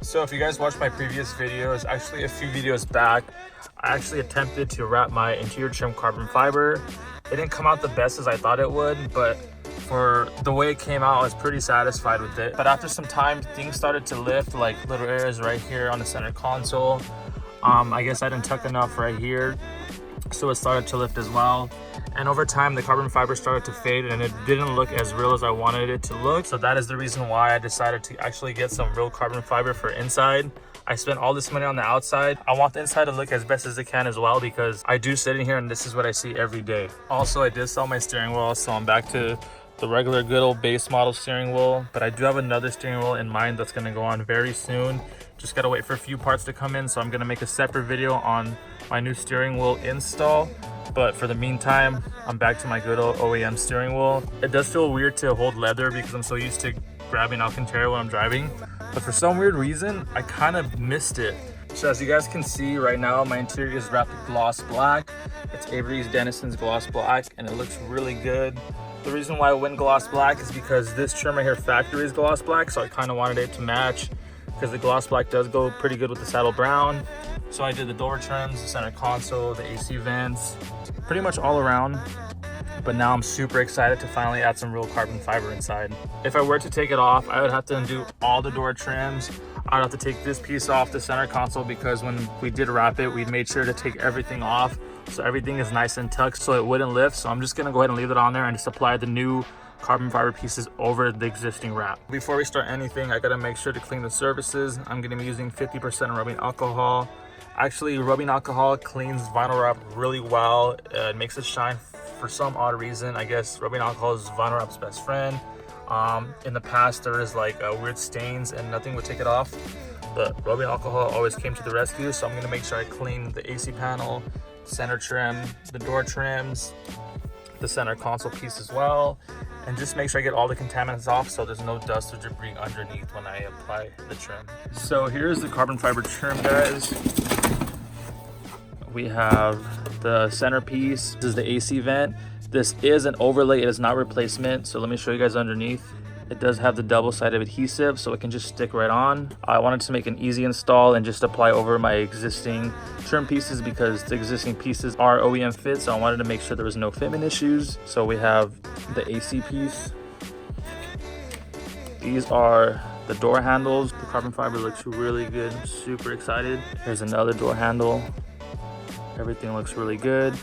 So if you guys watched my previous videos, actually a few videos back, I actually attempted to wrap my interior trim carbon fiber. It didn't come out the best as I thought it would, but for the way it came out, I was pretty satisfied with it. But after some time, things started to lift, like little areas right here on the center console. I guess I didn't tuck enough right here, so it started to lift as well. And over time, the carbon fiber started to fade and it didn't look as real as I wanted it to look. So that is the reason why I decided to actually get some real carbon fiber for inside. I spent all this money on the outside. I want the inside to look as best as it can as well, because I do sit in here and this is what I see every day. Also, I did sell my steering wheel, so I'm back to the regular good old base model steering wheel. But I do have another steering wheel in mind that's gonna go on very soon. Just gotta wait for a few parts to come in, so I'm gonna make a separate video on my new steering wheel install. But for the meantime, I'm back to my good old OEM steering wheel. It does feel weird to hold leather because I'm so used to grabbing Alcantara when I'm driving. But for some weird reason, I kind of missed it. So as you guys can see right now, my interior is wrapped with gloss black. It's Avery's Denison's gloss black, and it looks really good. The reason why I went gloss black is because this trim right here, factory, is gloss black, so I kind of wanted it to match, because the gloss black does go pretty good with the saddle brown. So I did the door trims, the center console, the AC vents, pretty much all around. But now I'm super excited to finally add some real carbon fiber inside. If I were to take it off, I would have to undo all the door trims. I'd have to take this piece off the center console, because when we did wrap it, we made sure to take everything off, so everything is nice and tucked so it wouldn't lift. So I'm just gonna go ahead and leave it on there and just apply the new carbon fiber pieces over the existing wrap. Before we start anything, I gotta make sure to clean the surfaces. I'm gonna be using 50% rubbing alcohol. Actually, rubbing alcohol cleans vinyl wrap really well. It makes it shine for some odd reason. I guess rubbing alcohol is vinyl wrap's best friend. In the past, there was like weird stains and nothing would take it off, but rubbing alcohol always came to the rescue. So I'm gonna make sure I clean the AC panel, center trim, the door trims, the center console piece as well, and just make sure I get all the contaminants off so there's no dust or debris underneath when I apply the trim. So here's the carbon fiber trim, guys. We have the centerpiece. This is the AC vent. This is an overlay, it is not replacement. So let me show you guys underneath. It does have the double-sided adhesive, so it can just stick right on. I wanted to make an easy install and just apply over my existing trim pieces, because the existing pieces are OEM fit, so I wanted to make sure there was no fitment issues. So we have the AC piece. These are the door handles. The carbon fiber looks really good. I'm super excited. Here's another door handle. Everything looks really good.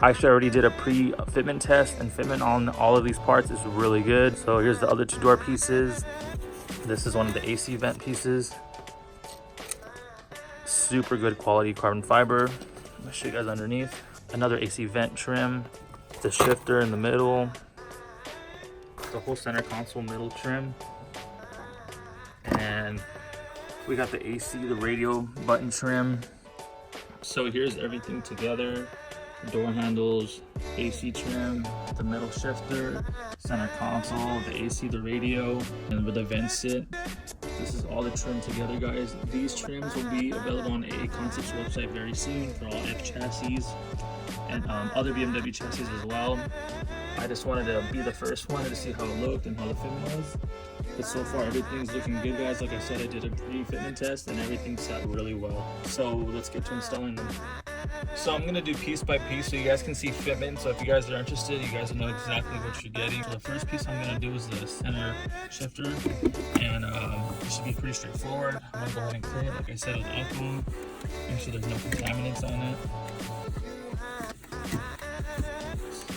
Actually, I already did a pre-fitment test, and fitment on all of these parts is really good. So here's the other two door pieces. This is one of the AC vent pieces. Super good quality carbon fiber. I'll show you guys underneath. Another AC vent trim. The shifter in the middle. The whole center console middle trim. And we got the AC, the radio button trim. So here's everything together. Door handles, AC trim, the middle shifter, center console, the AC, the radio, and where the vents sit. This is all the trim together, guys. These trims will be available on A Concepts website very soon for all F chassis and other BMW chassis as well. I just wanted to be the first one to see how it looked and how the fitment was. But so far everything's looking good, guys. Like I said, I did a pre-fitment test and everything sat really well. So let's get to installing them. So I'm gonna do piece by piece so you guys can see fitment. So if you guys are interested, you guys will know exactly what you're getting. So the first piece I'm gonna do is the center shifter, and it should be pretty straightforward. I'm gonna go ahead and clean it, like I said, with alcohol. Make sure there's no contaminants on it.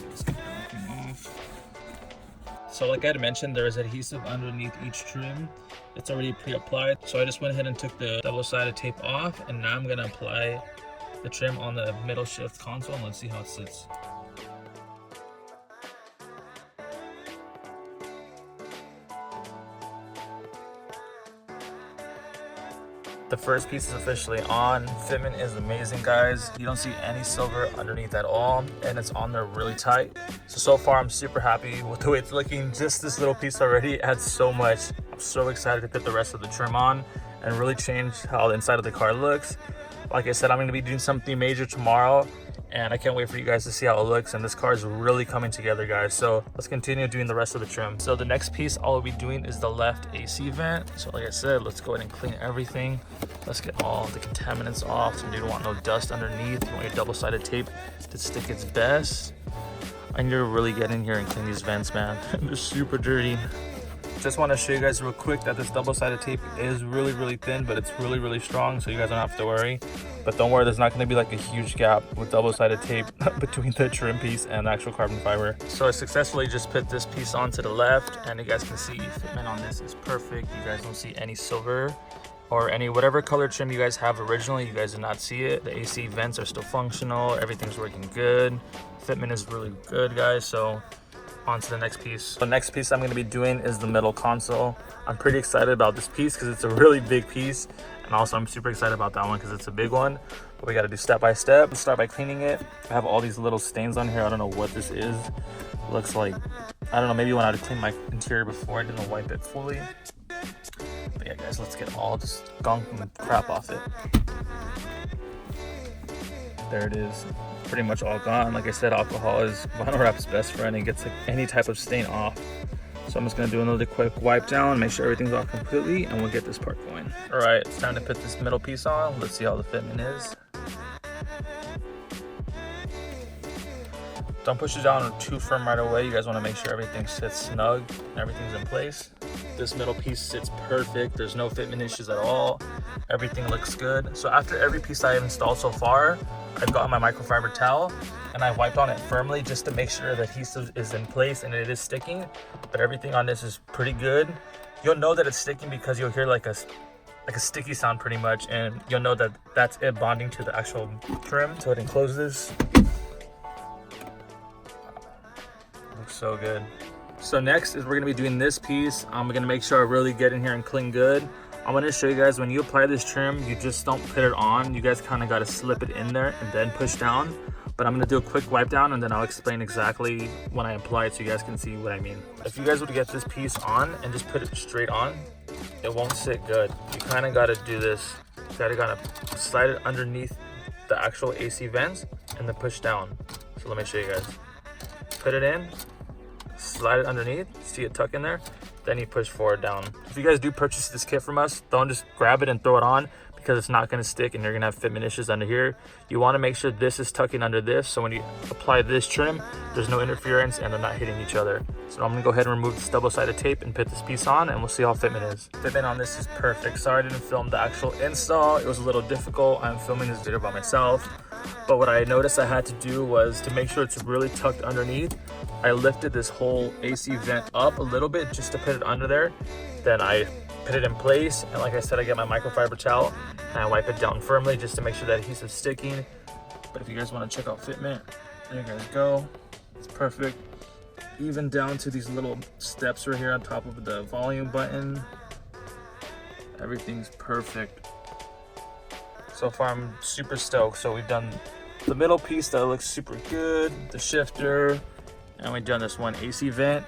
Let's get everything off. So like I had mentioned, there is adhesive underneath each trim. It's already pre-applied. So I just went ahead and took the double-sided tape off, and now I'm gonna apply the trim on the middle shift console, and let's see how it sits. The first piece is officially on. Fitment is amazing, guys. You don't see any silver underneath at all, and it's on there really tight. So far I'm super happy with the way it's looking. Just this little piece already adds so much. I'm so excited to put the rest of the trim on and really change how the inside of the car looks. Like I said, I'm going to be doing something major tomorrow, and I can't wait for you guys to see how it looks. And this car is really coming together, guys. So let's continue doing the rest of the trim. So the next piece I'll be doing is the left AC vent. So like I said, let's go ahead and clean everything. Let's get all the contaminants off. So you don't want no dust underneath. You want your double-sided tape to stick its best. I need to really get in here and clean these vents, man. They're super dirty. Just want to show you guys real quick that this double-sided tape is really thin, but it's really strong, so you guys don't have to worry. But don't worry, there's not going to be like a huge gap with double-sided tape between the trim piece and the actual carbon fiber. So I successfully just put this piece on to the left, and you guys can see fitment on this is perfect. You guys don't see any silver or any whatever color trim you guys have originally. You guys do not see it. The AC vents are still functional. Everything's working good. Fitment is really good, guys. So on to the next piece. The next piece I'm going to be doing is the middle console. I'm pretty excited about this piece because it's a really big piece, and also I'm super excited about that one because it's a big one. But we got to do step by step. Let's start by cleaning it. I have all these little stains on here. I don't know what this is. Looks like, I don't know, maybe when I cleaned my interior before, I didn't wipe it fully. But yeah, guys, let's get all this gunk and crap off it. There it is. Pretty much all gone. Like I said, alcohol is vinyl wrap's best friend. It gets like any type of stain off. So I'm just gonna do another quick wipe down, make sure everything's off completely, and we'll get this part going. All right, it's time to put this middle piece on. Let's see how the fitment is. Don't push it down too firm right away. You guys want to make sure everything sits snug and everything's in place. This middle piece sits perfect. There's no fitment issues at all. Everything looks good. So after every piece I've installed so far, I've got my microfiber towel and I've wiped on it firmly just to make sure the adhesive is in place and it is sticking. But everything on this is pretty good. You'll know that it's sticking because you'll hear like a sticky sound pretty much, and you'll know that that's it bonding to the actual trim. Go ahead and close this. Looks so good. So next is we're gonna be doing this piece. I'm gonna make sure I really get in here and clean good. I'm gonna show you guys when you apply this trim, you just don't put it on. You guys kind of gotta slip it in there and then push down. But I'm gonna do a quick wipe down and then I'll explain exactly when I apply it so you guys can see what I mean. If you guys would get this piece on and just put it straight on, it won't sit good. You kind of gotta do this. You gotta slide it underneath the actual AC vents and then push down. So let me show you guys. Put it in, slide it underneath, see it tuck in there, then you push forward down. If you guys do purchase this kit from us, don't just grab it and throw it on because it's not gonna stick and you're gonna have fitment issues under here. You wanna make sure this is tucking under this, so when you apply this trim, there's no interference and they're not hitting each other. So I'm gonna go ahead and remove this double-sided tape and put this piece on and we'll see how fitment is. Fitment on this is perfect. Sorry I didn't film the actual install. It was a little difficult. I'm filming this video by myself. But what I noticed I had to do was to make sure it's really tucked underneath. I lifted this whole AC vent up a little bit just to put it under there. Then I put it in place, and like I said, I get my microfiber towel and I wipe it down firmly just to make sure that adhesive's sticking. But if you guys want to check out fitment, there you guys go. It's perfect. Even down to these little steps right here on top of the volume button. Everything's perfect. So far I'm super stoked. So we've done the middle piece that looks super good, the shifter, and we've done this one AC vent.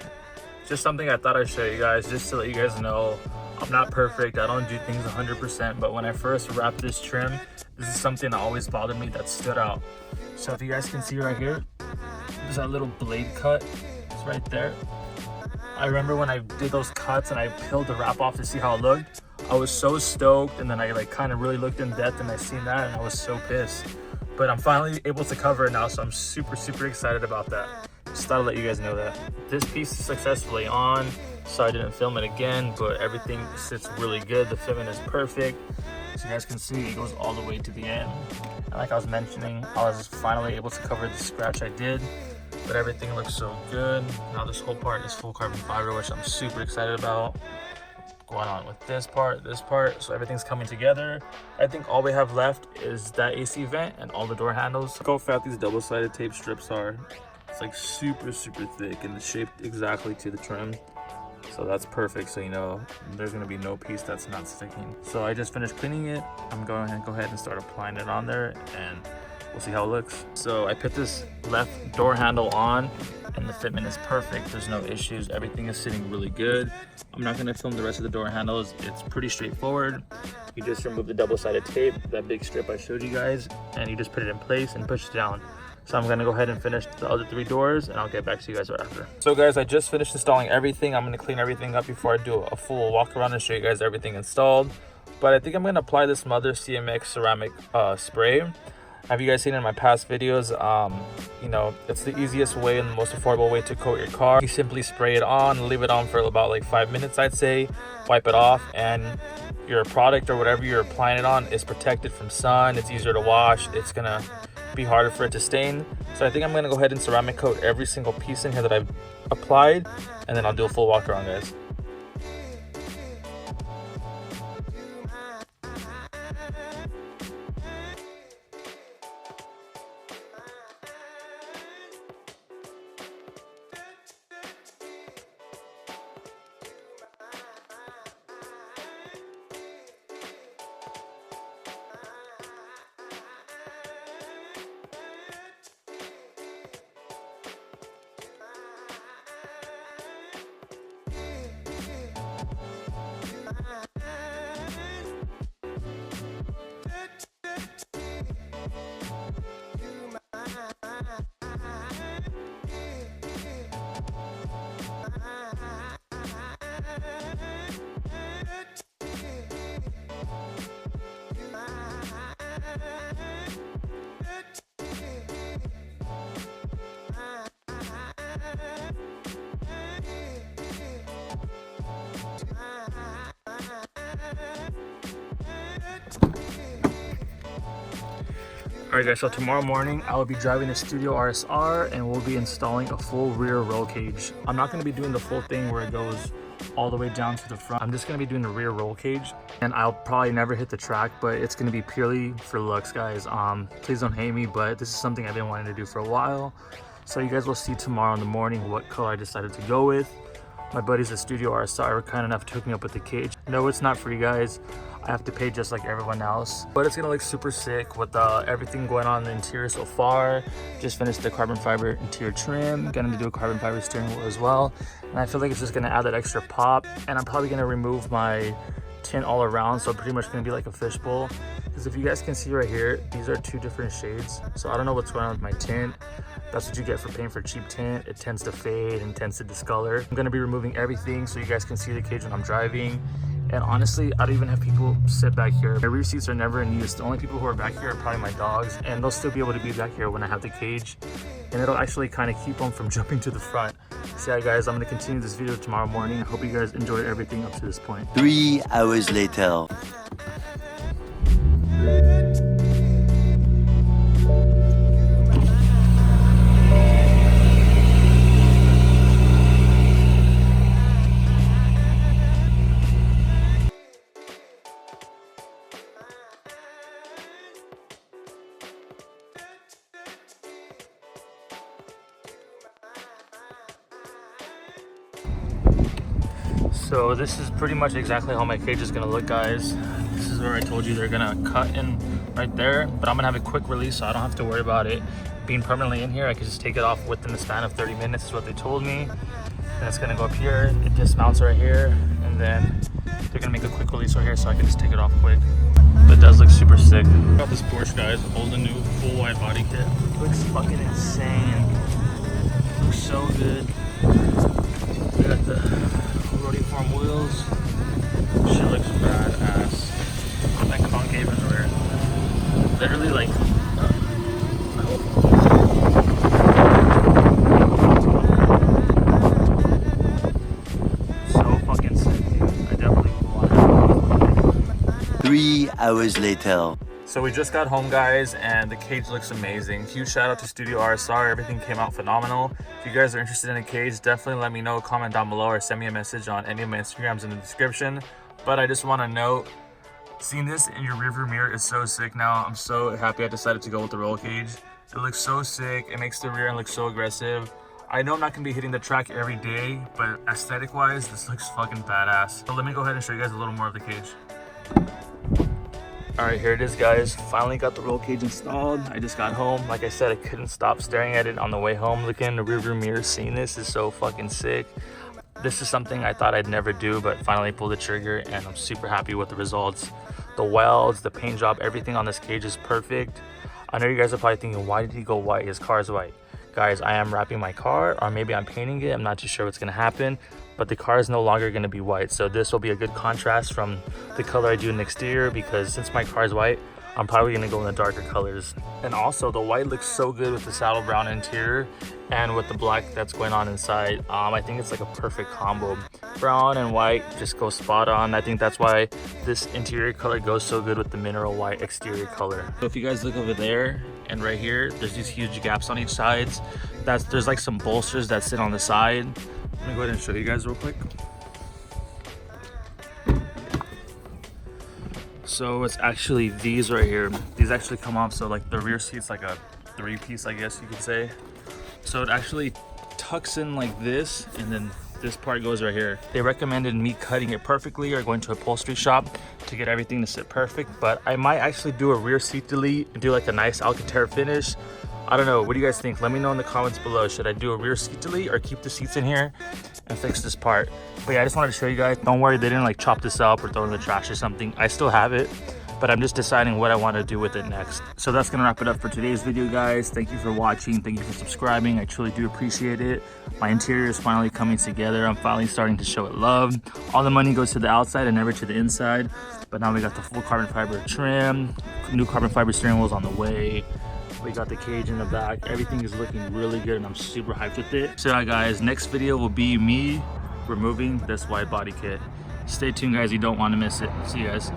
Just something I thought I'd show you guys just to let you guys know I'm not perfect. I don't do things 100%, but when I first wrapped this trim, this is something that always bothered me that stood out. So if you guys can see right here, there's that little blade cut. It's right there. I remember when I did those cuts and I peeled the wrap off to see how it looked, I was so stoked, and then I kind of really looked in depth and I seen that and I was so pissed. But I'm finally able to cover it now, so I'm super excited about that. Just thought I'd let you guys know that. This piece is successfully on, so I didn't film it again, but everything sits really good. The fitment is perfect. So you guys can see it goes all the way to the end. And like I was mentioning, I was finally able to cover the scratch I did, but everything looks so good. Now this whole part is full carbon fiber, which I'm super excited about. Going on with this part, so everything's coming together. I think all we have left is that AC vent and all the door handles. Look how fat these double-sided tape strips are. It's like super thick and it's shaped exactly to the trim. So that's perfect, so you know there's gonna be no piece that's not sticking. So I just finished cleaning it. I'm going to go ahead and start applying it on there and we'll see how it looks. So I put this left door handle on and the fitment is perfect. There's no issues. Everything is sitting really good. I'm not gonna film the rest of the door handles. It's pretty straightforward. You just remove the double-sided tape, that big strip I showed you guys, and you just put it in place and push it down. So I'm gonna go ahead and finish the other 3 doors and I'll get back to you guys right after. So guys, I just finished installing everything. I'm gonna clean everything up before I do a full walk around and show you guys everything installed. But I think I'm gonna apply this Mother CMX ceramic spray. Have you guys seen it in my past videos? You know, it's the easiest way and the most affordable way to coat your car. You simply spray it on, leave it on for about like 5 minutes, I'd say, wipe it off, and your product or whatever you're applying it on is protected from sun. It's easier to wash. It's gonna be harder for it to stain. So I think I'm gonna go ahead and ceramic coat every single piece in here that I've applied, and then I'll do a full walk around, guys. Alright guys, so tomorrow morning I will be driving the Studio RSR and we'll be installing a full rear roll cage. I'm not going to be doing the full thing where it goes all the way down to the front. I'm just going to be doing the rear roll cage, and I'll probably never hit the track, but it's going to be purely for looks, guys. Please don't hate me, but this is something I've been wanting to do for a while. So you guys will see tomorrow in the morning what color I decided to go with. My buddies at Studio RSR were kind enough to hook me up with the cage. No, it's not free, guys. I have to pay just like everyone else, but it's gonna look super sick with everything going on in the interior so far. Just finished the carbon fiber interior trim, gonna do a carbon fiber steering wheel as well, and I feel like it's just gonna add that extra pop. And I'm probably gonna remove my tint all around, so pretty much gonna be like a fishbowl, because if you guys can see right here, these are 2 different shades. So I don't know what's going on with my tint. That's what you get for paying for cheap tint. It tends to fade and tends to discolor. I'm gonna be removing everything so you guys can see the cage when I'm driving. And honestly, I don't even have people sit back here. My rear seats are never in use. The only people who are back here are probably my dogs, and they'll still be able to be back here when I have the cage. And it'll actually kind of keep them from jumping to the front. So yeah guys, I'm gonna continue this video tomorrow morning. I hope you guys enjoyed everything up to this point. 3 hours later. So this is pretty much exactly how my cage is gonna look, guys. This is where I told you they're gonna cut in right there, but I'm gonna have a quick release so I don't have to worry about it being permanently in here. I can just take it off within the span of 30 minutes is what they told me. And it's gonna go up here, it dismounts right here, and then they're gonna make a quick release right here so I can just take it off quick. But it does look super sick. Got this Porsche, guys, all the new full wide body kit. Looks fucking insane. Looks so good. We got the Rotiform wheels. Shit looks badass. Like concave in the rear. Literally like so fucking sick, dude. I definitely want it. 3 hours later. So we just got home, guys, and the cage looks amazing. Huge shout out to Studio RSR. Everything came out phenomenal. If you guys are interested in a cage, definitely let me know. Comment down below or send me a message on any of my Instagrams in the description. But I just want to note, seeing this in your rearview mirror is so sick now. I'm so happy I decided to go with the roll cage. It looks so sick. It makes the rear end look so aggressive. I know I'm not going to be hitting the track every day, but aesthetic wise, this looks fucking badass. So let me go ahead and show you guys a little more of the cage. All right, here it is, guys. Finally got the roll cage installed. I just got home. Like I said, I couldn't stop staring at it on the way home. Looking in the rearview mirror, seeing this is so fucking sick. This is something I thought I'd never do, but finally pulled the trigger, and I'm super happy with the results. The welds, the paint job, everything on this cage is perfect. I know you guys are probably thinking, why did he go white? His car is white. Guys, I am wrapping my car, or maybe I'm painting it. I'm not too sure what's gonna happen, but the car is no longer gonna be white. So this will be a good contrast from the color I do in the exterior, because since my car is white, I'm probably gonna go in the darker colors. And also the white looks so good with the saddle brown interior and with the black that's going on inside. I think it's like a perfect combo. Brown and white just go spot on. I think that's why this interior color goes so good with the mineral white exterior color. So if you guys look over there and right here, there's these huge gaps on each sides. There's like some bolsters that sit on the side. Let me go ahead and show you guys real quick. So it's actually these right here. These actually come off, so like the rear seat's like a 3-piece, I guess you could say. So it actually tucks in like this, and then this part goes right here. They recommended me cutting it perfectly or going to a upholstery shop to get everything to sit perfect, but I might actually do a rear seat delete and do like a nice Alcantara finish. I don't know, what do you guys think? Let me know in the comments below. Should I do a rear seat delete or keep the seats in here and fix this part? But yeah, I just wanted to show you guys. Don't worry, they didn't like chop this up or throw it in the trash or something. I still have it, but I'm just deciding what I want to do with it next. So that's gonna wrap it up for today's video, guys. Thank you for watching. Thank you for subscribing. I truly do appreciate it. My interior is finally coming together. I'm finally starting to show it love. All the money goes to the outside and never to the inside. But now we got the full carbon fiber trim. New carbon fiber steering wheel's on the way. We got the cage in the back. Everything is looking really good and I'm super hyped with it. So yeah, guys, next video will be me removing this wide body kit. Stay tuned, guys. You don't want to miss it. See you guys.